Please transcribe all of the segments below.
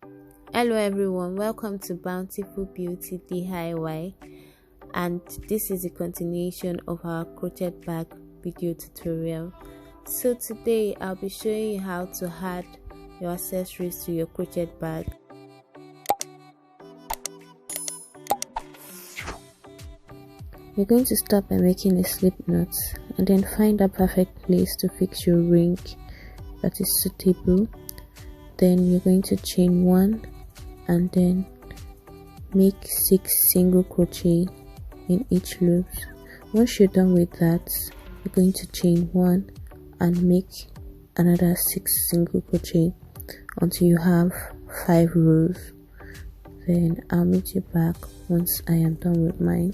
Hello everyone, welcome to Bountiful Beauty DIY, and this is a continuation of our crochet bag video tutorial. So today I'll be showing you how to add your accessories to your crochet bag. You're going to start by making a slip knot and then find a perfect place to fix your ring that is suitable. Then you're going to chain 1 and then make 6 single crochet in each loop. Once you're done with that, you're going to chain 1 and make another 6 single crochet until you have 5 rows. Then I'll meet you back once I am done with mine.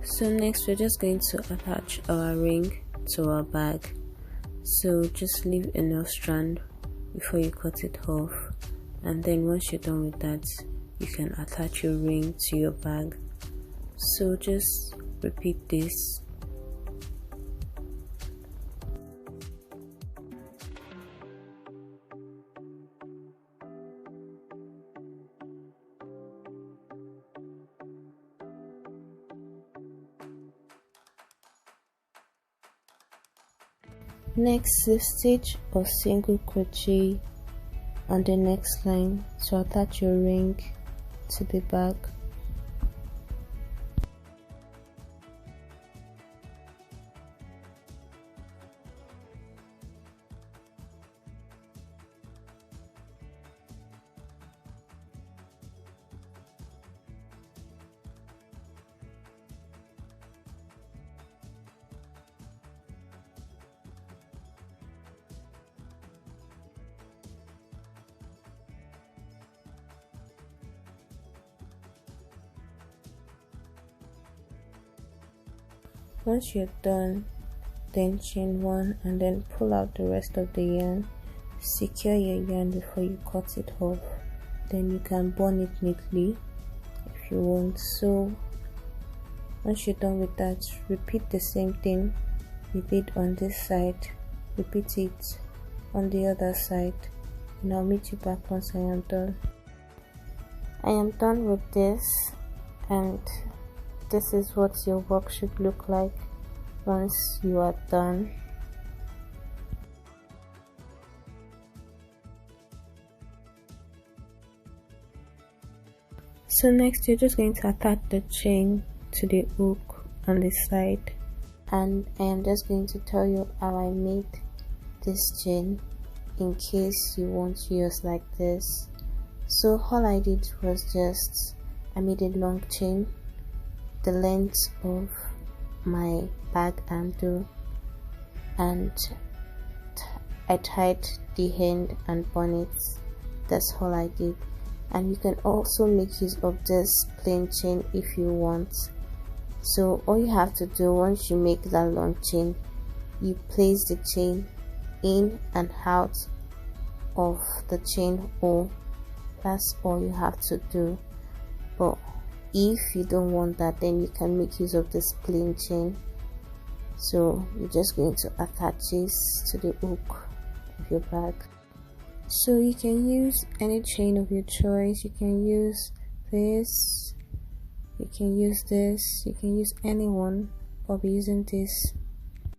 So next we're just going to attach our ring to our bag. So just leave enough strand before you cut it off, and then once you're done with that, you can attach your ring to your bag. So just repeat this. Next, slip stitch or single crochet on the next line to attach your ring to the bag. Once you're done, then chain 1 and then pull out the rest of the yarn. Secure your yarn before you cut it off. Then you can bond it neatly if you want. So once you're done with that, repeat the same thing you did on this side. Repeat it on the other side, and I'll meet you back once I am done. I am done with this, and this is what your work should look like once you are done. So next you're just going to attach the chain to the hook on the side, and I am just going to tell you how I made this chain in case you want to use like this. So all I did was just I made a long chain the length of my bag handle, and I tied the end and bonnet. That's all I did. And you can also make use of this plain chain if you want. So all you have to do, once you make that long chain, you place the chain in and out of the chain hole. That's all you have to do. But if you don't want that, then you can make use of this plain chain. So you're just going to attach this to the hook of your bag. So you can use any chain of your choice. You can use this, you can use this, you can use any one. I'll be using this.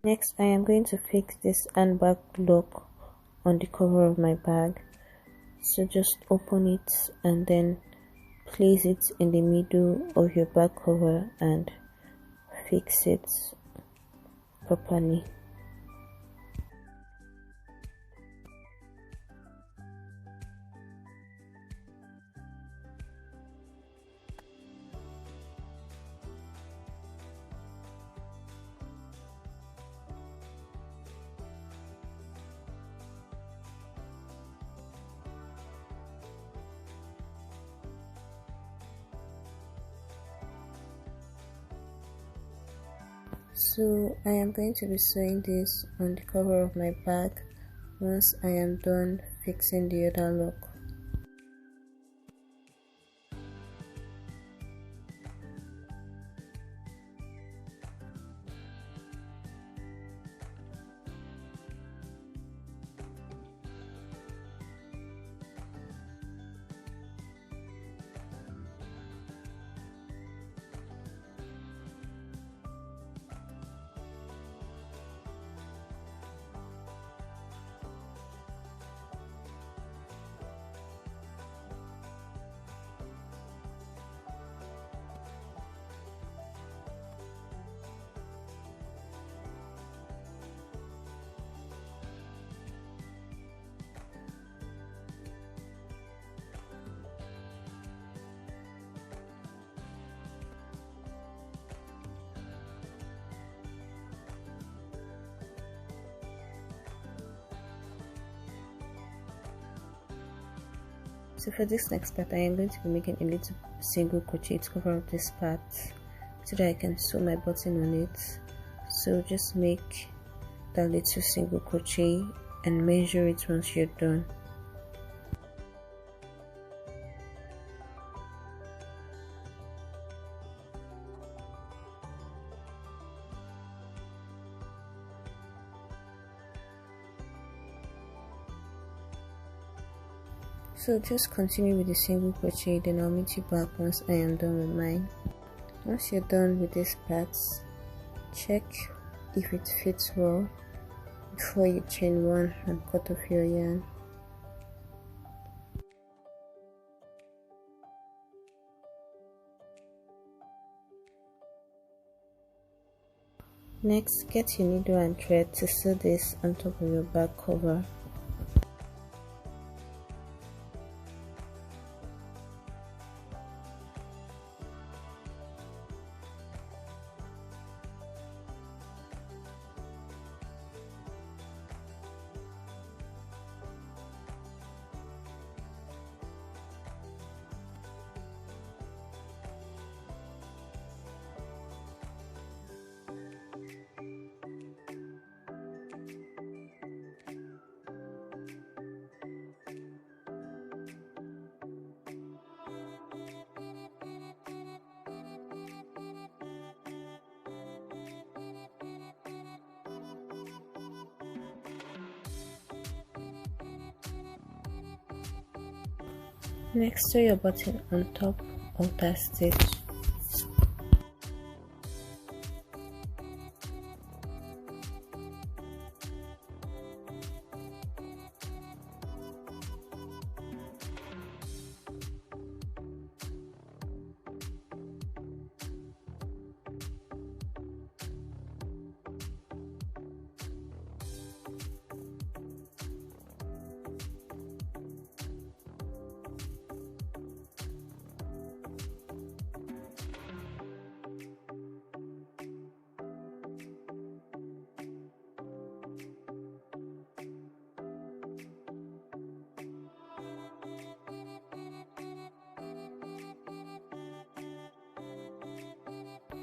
Next, I am going to fix this handbag lock on the cover of my bag. So just open it and then place it in the middle of your bag cover and fix it properly. So I am going to be sewing this on the cover of my bag once I am done fixing the other lock. So for this next part, I am going to be making a little single crochet to cover up this part so that I can sew my button on it. So just make that little single crochet and measure it once you're done. So just continue with the single crochet, then I'll meet you back once I am done with mine. Once you're done with these parts, check if it fits well before you chain one and cut off your yarn. Next, get your needle and thread to sew this on top of your bag cover. Next, sew your button on top of that stitch.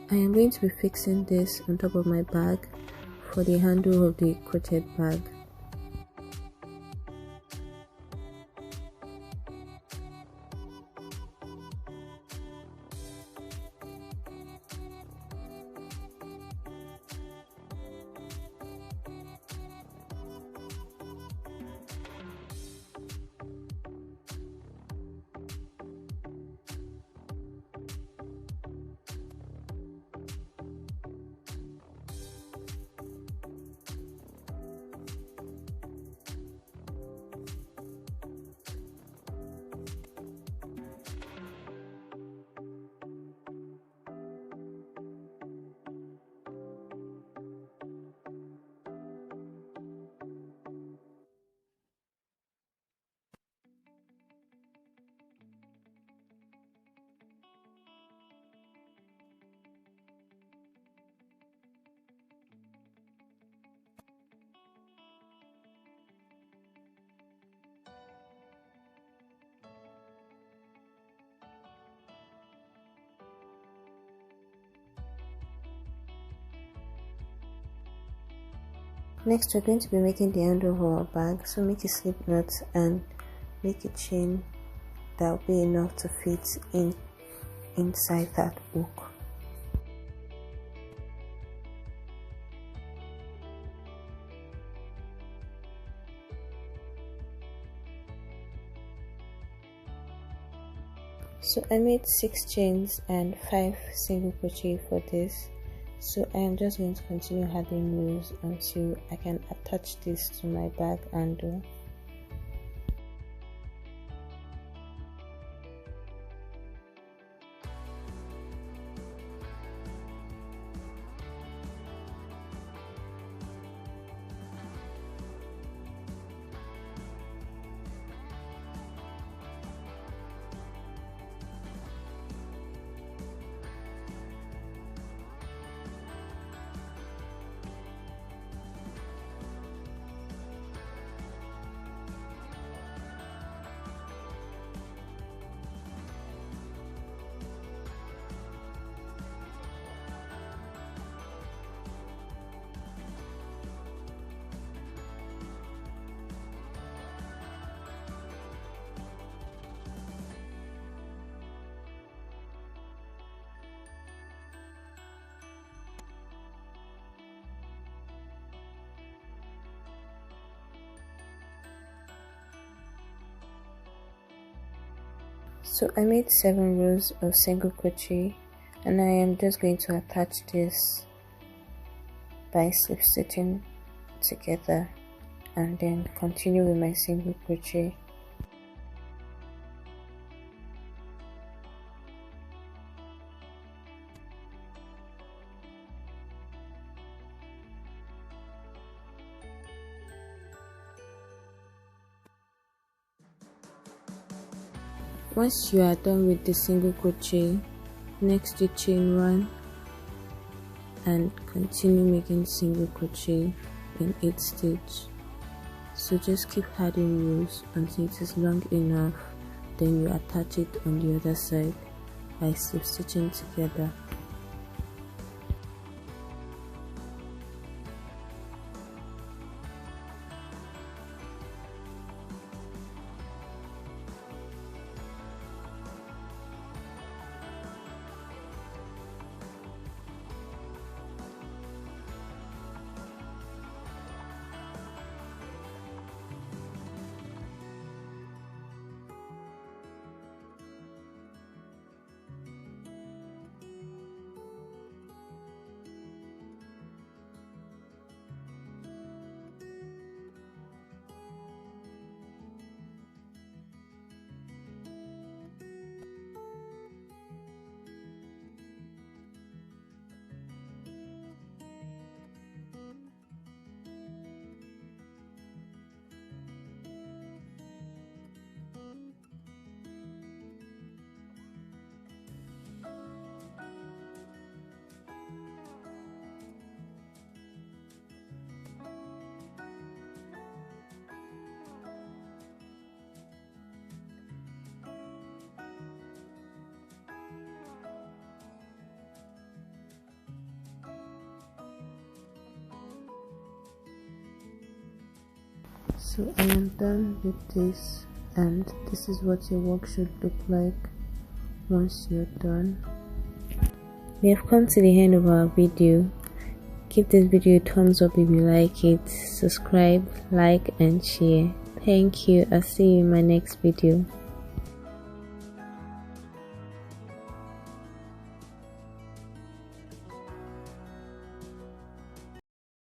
I am going to be fixing this on top of my bag for the handle of the crochet bag. Next, we're going to be making the handle of our bag, so make a slip knot and make a chain that will be enough to fit inside that hook. So I made 6 chains and 5 single crochet for this. So I am just going to continue adding rows until I can attach this to my bag handle. So I made 7 rows of single crochet, and I am just going to attach this by slip stitching together and then continue with my single crochet. Once you are done with the single crochet, next you chain 1 and continue making single crochet in each stitch. So just keep adding rows until it is long enough, then you attach it on the other side by slip stitching together. So I am done with this, and this is what your work should look like once you're done. We have come to the end of our video. Give this video a thumbs up if you like it, subscribe, like and share. Thank you. I'll see you in my next video.